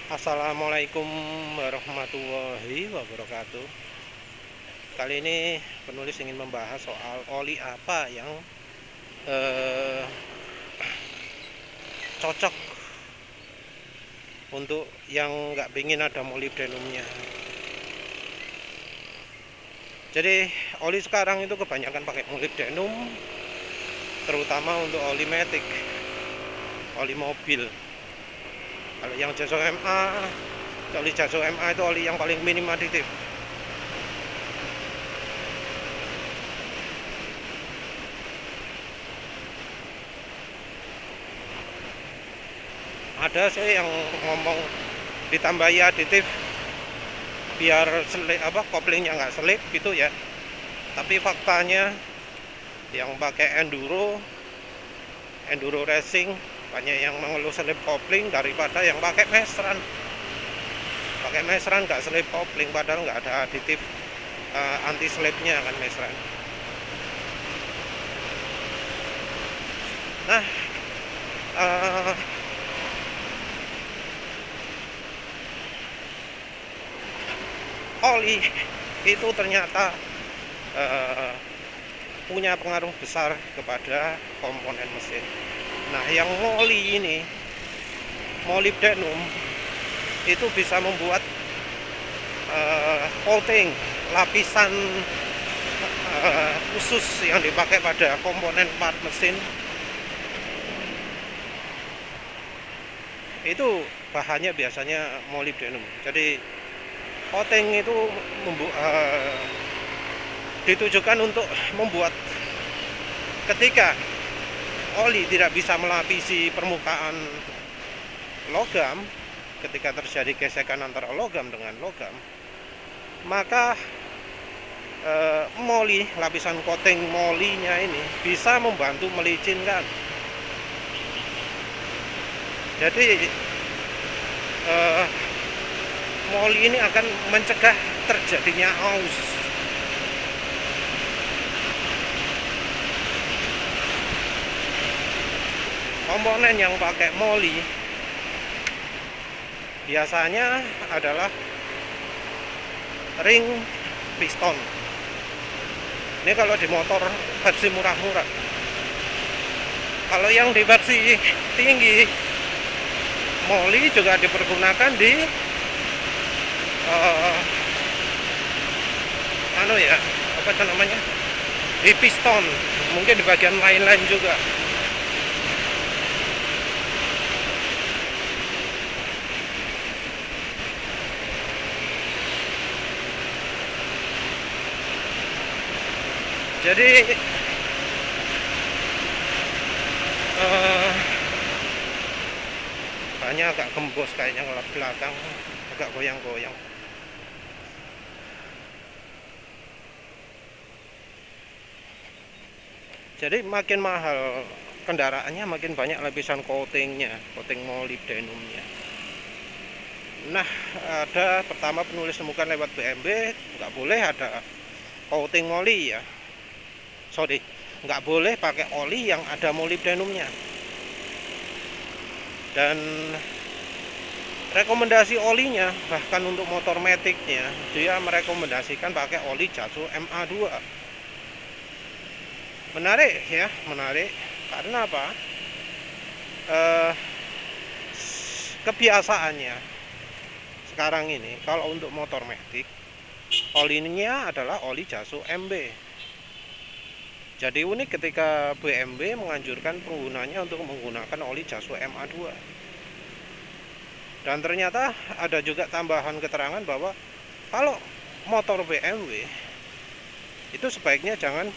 Assalamualaikum warahmatullahi wabarakatuh. Kali ini penulis ingin membahas soal oli apa yang eh, cocok untuk yang nggak pingin ada molybdenumnya. Jadi oli sekarang itu kebanyakan pakai molybdenum, terutama untuk oli matic, oli mobil. Kalau yang Jaso MA, oli Jaso MA itu oli yang paling minim aditif. Ada sih yang ngomong ditambahi aditif biar koplingnya nggak selip gitu ya. Tapi faktanya yang pakai enduro racing banyak yang mengeluh selip kopling daripada yang pakai mesran. Pakai mesran nggak selip kopling, padahal nggak ada aditif anti slipnya kan mesran. Nah, uh, oli itu ternyata punya pengaruh besar kepada komponen mesin. Nah, yang oli ini, molybdenum, itu bisa membuat coating, lapisan khusus yang dipakai pada komponen part mesin. Itu bahannya biasanya molybdenum. Jadi coating itu ditujukan untuk membuat ketika oli tidak bisa melapisi permukaan logam, ketika terjadi gesekan antara logam dengan logam, maka lapisan coating molinya ini bisa membantu melicinkan. Jadi moli ini akan mencegah terjadinya aus. Komponen yang pakai moli biasanya adalah ring piston. Ini kalau di motor versi murah-murah. Kalau yang di versi tinggi, moli juga dipergunakan di di piston, mungkin di bagian lain-lain juga. Jadi banyak agak gembos kayaknya kalau belakang, agak goyang-goyang. Jadi makin mahal kendaraannya, makin banyak lapisan coatingnya, coating molybdenumnya. Nah, ada pertama penulis temukan lewat BMW, nggak boleh ada coating moli ya. Sorry, nggak boleh pakai oli yang ada molybdenumnya. Dan rekomendasi olinya, bahkan untuk motor maticnya, dia merekomendasikan pakai oli Jaso MA2. Menarik ya, menarik. Karena apa? Kebiasaannya sekarang ini, kalau untuk motor matic, olinya adalah oli Jaso MB. Jadi unik ketika BMW menganjurkan penggunanya untuk menggunakan oli Jaso MA2. Dan ternyata ada juga tambahan keterangan bahwa kalau motor BMW itu sebaiknya jangan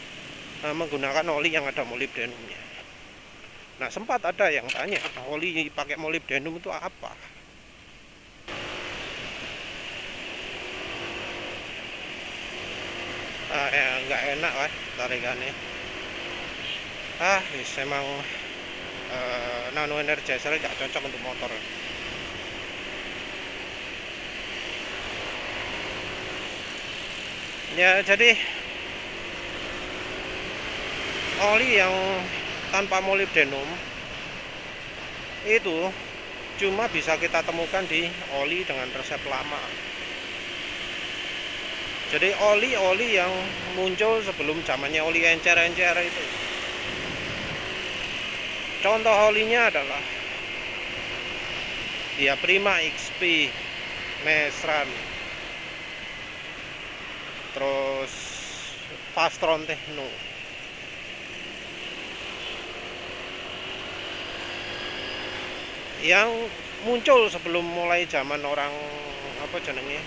menggunakan oli yang ada molybdenumnya. Nah, sempat ada yang tanya, oli pakai molybdenum itu apa? Nggak enak lah tarikannya. Emang nano energizer nggak cocok untuk motor. Ya, jadi oli yang tanpa molybdenum itu cuma bisa kita temukan di oli dengan resep lama. Jadi oli-oli yang muncul sebelum zamannya oli encer-encer itu. Contoh olinya adalah ya Prima XP, Mesran, terus Fastron Techno. Yang muncul sebelum mulai zaman orang apa jenenge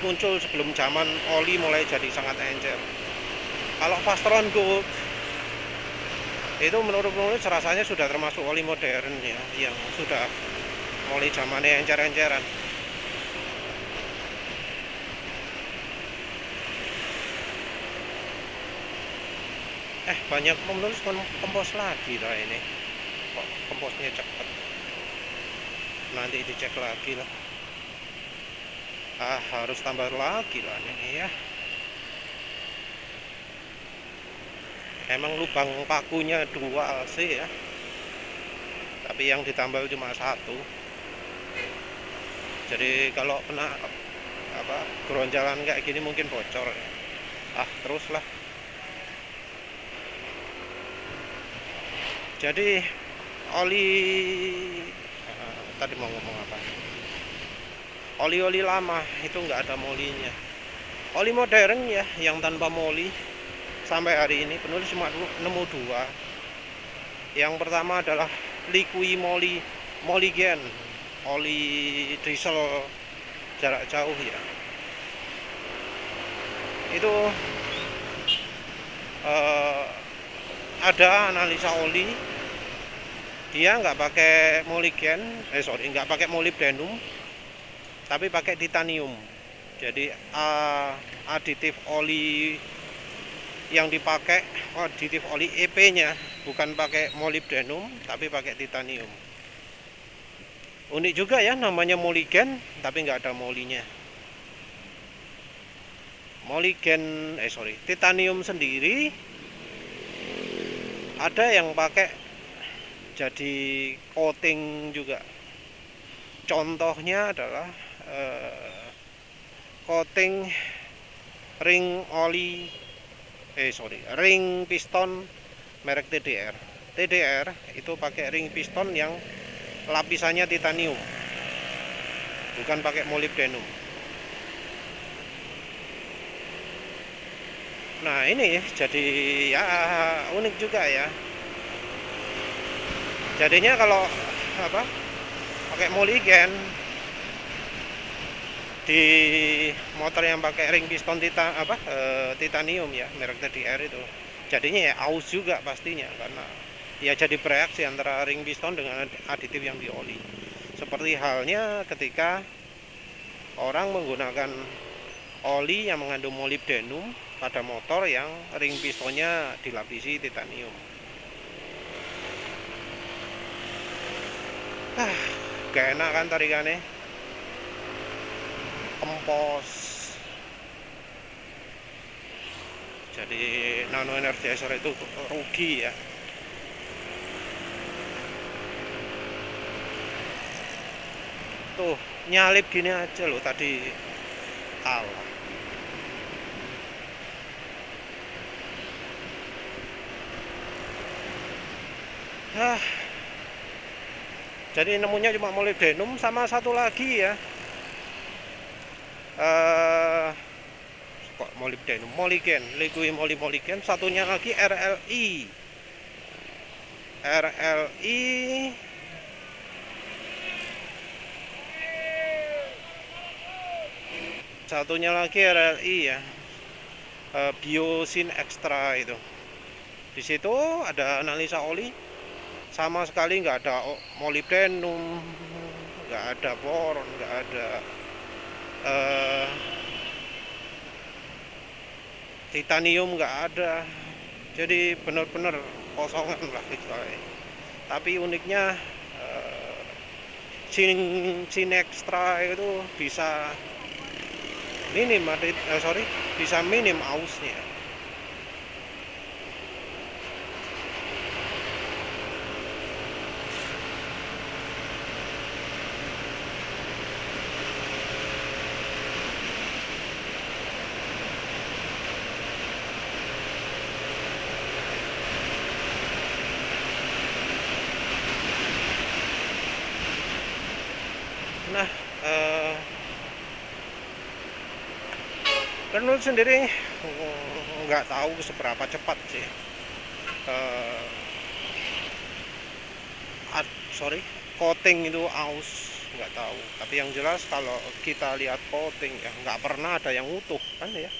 muncul sebelum zaman oli mulai jadi sangat encer. Kalau Fastron Gold itu menurut penulis rasanya sudah termasuk oli modern ya, yang sudah mulai zamannya encer-enceran. Banyak penulis kompos lagi lah ini. Kok komposnya cepet. Nanti dicek lagi lah. Harus tambah lagi lah ini ya. Emang lubang pakunya 2 sih ya. Tapi yang ditambal cuma 1. Jadi kalau kena geronjalan kayak gini mungkin bocor. Teruslah. Jadi oli tadi mau ngomong apa? Oli-oli lama itu nggak ada molinya. Oli modern ya yang tanpa moli sampai hari ini penulis cuma nemu 2. Yang pertama adalah liqui moligen, oli diesel jarak jauh ya. Itu ada analisa oli, dia nggak pakai nggak pakai molybdenum, tapi pakai titanium. Jadi aditif oli yang dipakai, aditif oli EP-nya bukan pakai molybdenum, tapi pakai titanium. Unik juga ya, namanya moligen, tapi nggak ada molinya. Titanium sendiri ada yang pakai jadi coating juga. Contohnya adalah coating ring piston merek TDR. TDR itu pakai ring piston yang lapisannya titanium, bukan pakai molybdenum. Nah ini jadi ya unik juga ya. Jadinya kalau pakai moligen di motor yang pakai ring piston titanium ya merek TDR itu, jadinya ya aus juga pastinya, karena ya jadi bereaksi antara ring piston dengan aditif yang di oli. Seperti halnya ketika orang menggunakan oli yang mengandung molybdenum pada motor yang ring pistonnya dilapisi titanium. Gak enak kan tarikannya, kempos. Jadi nano energizer itu rugi ya. Tuh nyalip gini aja loh tadi kalah. Jadi nemunya cuma molybdenum sama satu lagi ya. Kok molybdenum, liqui moligen, satunya lagi RLI. Satunya lagi RLI ya. Biosin extra itu. Di situ ada analisa oli, sama sekali nggak ada molybdenum, nggak ada boron, nggak ada titanium, nggak ada. Jadi benar-benar kosongan lah istilahnya. Tapi uniknya sin extra itu bisa minim ausnya. Renault sendiri nggak tahu seberapa cepat sih. Eh, Coating itu aus, nggak tahu. Tapi yang jelas kalau kita lihat coating ya nggak pernah ada yang utuh kan ya,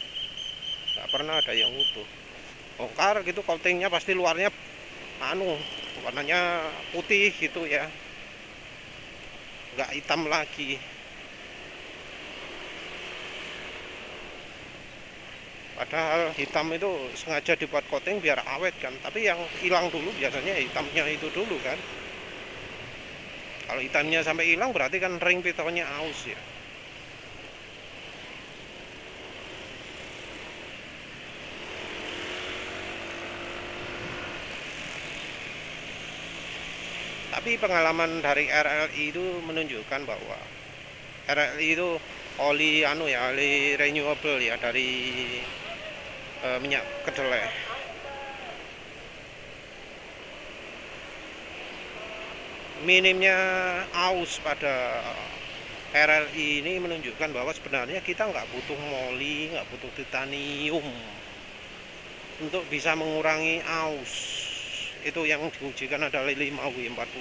nggak pernah ada yang utuh. Bongkar gitu coatingnya pasti luarnya warnanya putih gitu ya, nggak hitam lagi. Padahal hitam itu sengaja dibuat coating biar awet kan, tapi yang hilang dulu biasanya hitamnya itu dulu kan. Kalau hitamnya sampai hilang berarti kan ring pitonnya aus ya. Tapi pengalaman dari RLI itu menunjukkan bahwa RLI itu oli oli renewable ya, dari minyak kedelai. Minimnya aus pada RLI ini menunjukkan bahwa sebenarnya kita nggak butuh moli, nggak butuh titanium untuk bisa mengurangi aus. Itu yang diujikan adalah 5W40.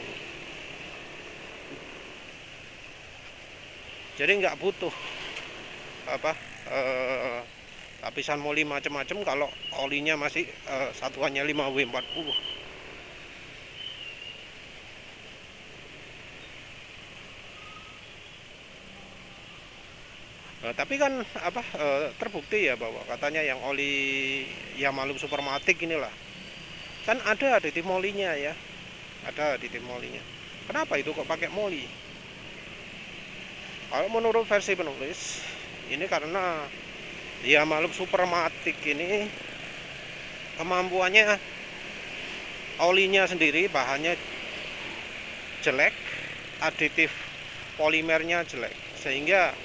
Jadi nggak butuh lapisan moli macam-macam kalau olinya masih satuannya 5W40. Tapi kan terbukti ya bahwa katanya yang oli Yamalum Supermatic inilah kan ada aditif molinya ya, ada aditif molinya. Kenapa itu kok pakai moli? Kalau menurut versi penulis ini karena Yamalum Supermatic ini kemampuannya, olinya sendiri bahannya jelek, aditif polimernya jelek, sehingga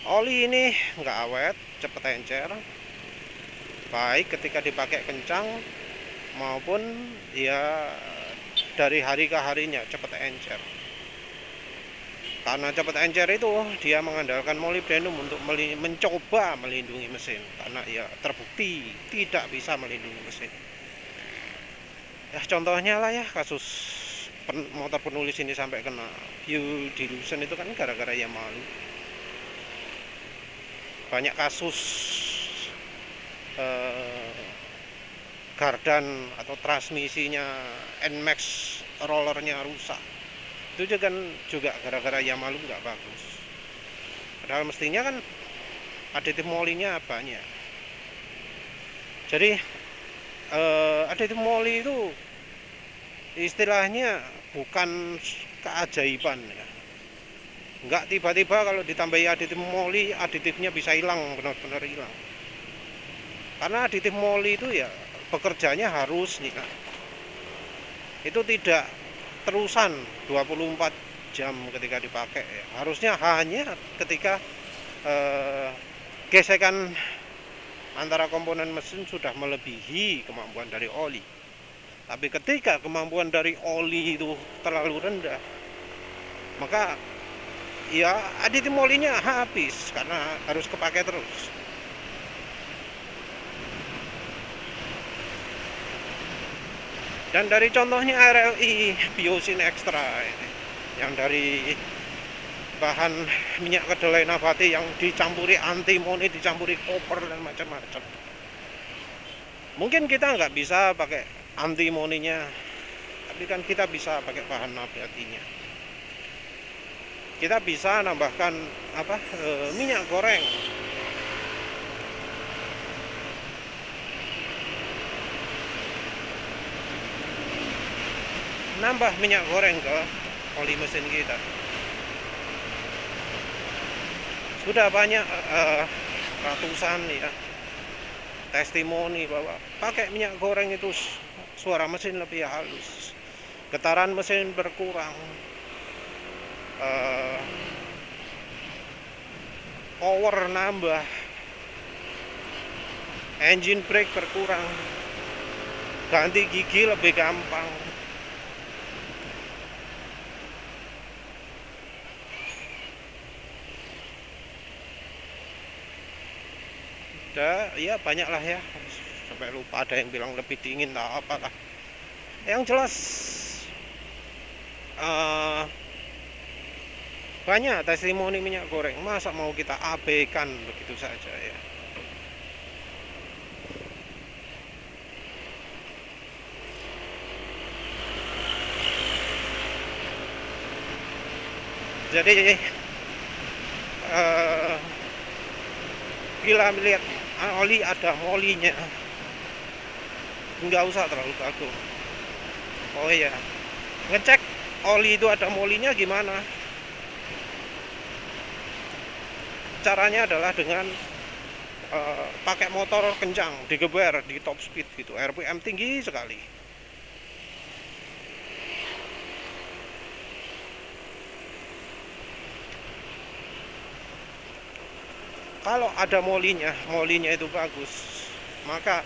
oli ini nggak awet, cepet encer, baik ketika dipakai kencang maupun ya dari hari ke harinya cepet encer. Karena cepet encer itu dia mengandalkan molybdenum untuk mencoba melindungi mesin, karena ya terbukti tidak bisa melindungi mesin. Ya contohnya lah ya kasus motor penulis ini sampai kena fuel dilution itu kan gara-gara Yamalum. Banyak kasus gardan atau transmisinya NMAX rollernya rusak, itu juga gara-gara Yamalum nggak bagus. Padahal mestinya kan aditif molinya banyak. Jadi aditif moli itu istilahnya bukan keajaiban ya. Nggak tiba-tiba kalau ditambahi aditif moli aditifnya bisa hilang, benar-benar hilang. Karena aditif moli itu ya bekerjanya harus nih kan, itu tidak terusan 24 jam ketika dipakai ya. Harusnya hanya ketika gesekan antara komponen mesin sudah melebihi kemampuan dari oli. Tapi ketika kemampuan dari oli itu terlalu rendah, maka ya aditif molinya habis karena harus kepake terus. Dan dari contohnya RLI Biosin Extra ini, yang dari bahan minyak kedelai nabati yang dicampuri antimoni, dicampuri koper dan macam-macam. Mungkin kita nggak bisa pakai antimoninya, tapi kan kita bisa pakai bahan nabatinya. Kita bisa nambahkan minyak goreng, nambah minyak goreng ke oli mesin kita. Sudah banyak ratusan ya testimoni bahwa pakai minyak goreng itu suara mesin lebih halus, getaran mesin berkurang, power nambah, engine brake berkurang, ganti gigi lebih gampang. ada ya banyak lah ya, sampai lupa, ada yang bilang lebih dingin lah apalah. Yang jelas uh, banyak testimoni minyak goreng, masa mau kita abaikan begitu saja ya. Jadi bila melihat oli ada molinya, nggak usah terlalu kagum. Oh iya, ngecek oli itu ada molinya gimana? Caranya adalah dengan pakai motor kencang, digeber di top speed gitu, RPM tinggi sekali. Kalau ada molinya itu bagus, maka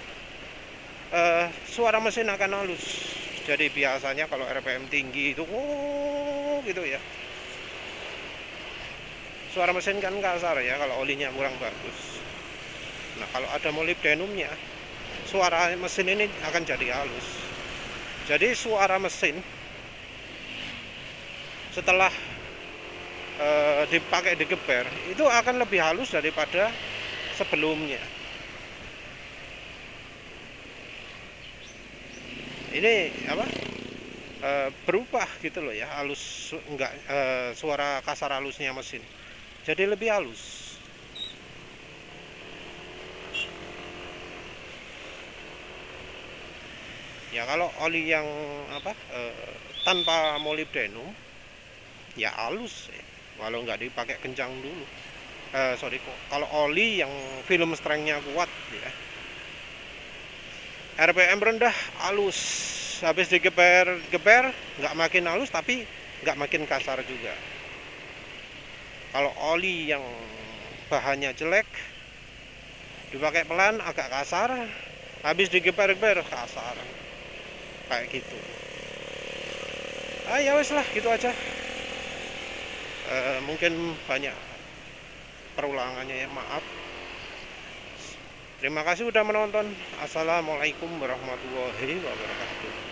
suara mesin akan halus. Jadi biasanya kalau RPM tinggi itu gitu ya, suara mesin kan kasar ya kalau olinya kurang bagus. Nah kalau ada molybdenumnya, suara mesin ini akan jadi halus. Jadi suara mesin setelah dipakai digeber itu akan lebih halus daripada sebelumnya. Ini apa, berubah gitu loh ya, halus enggak, suara kasar halusnya mesin jadi lebih halus. Ya kalau oli yang apa, tanpa molybdenum ya halus ya, walau nggak dipakai kencang dulu. Sorry kok, kalau oli yang film strength-nya kuat ya, RPM rendah halus, habis digeber nggak makin halus tapi nggak makin kasar juga. Kalau oli yang bahannya jelek dipakai pelan agak kasar, habis digeber kasar kayak gitu. Ya wes lah gitu aja. Mungkin banyak perulangannya ya, maaf. Terima kasih udah menonton. Assalamualaikum warahmatullahi wabarakatuh.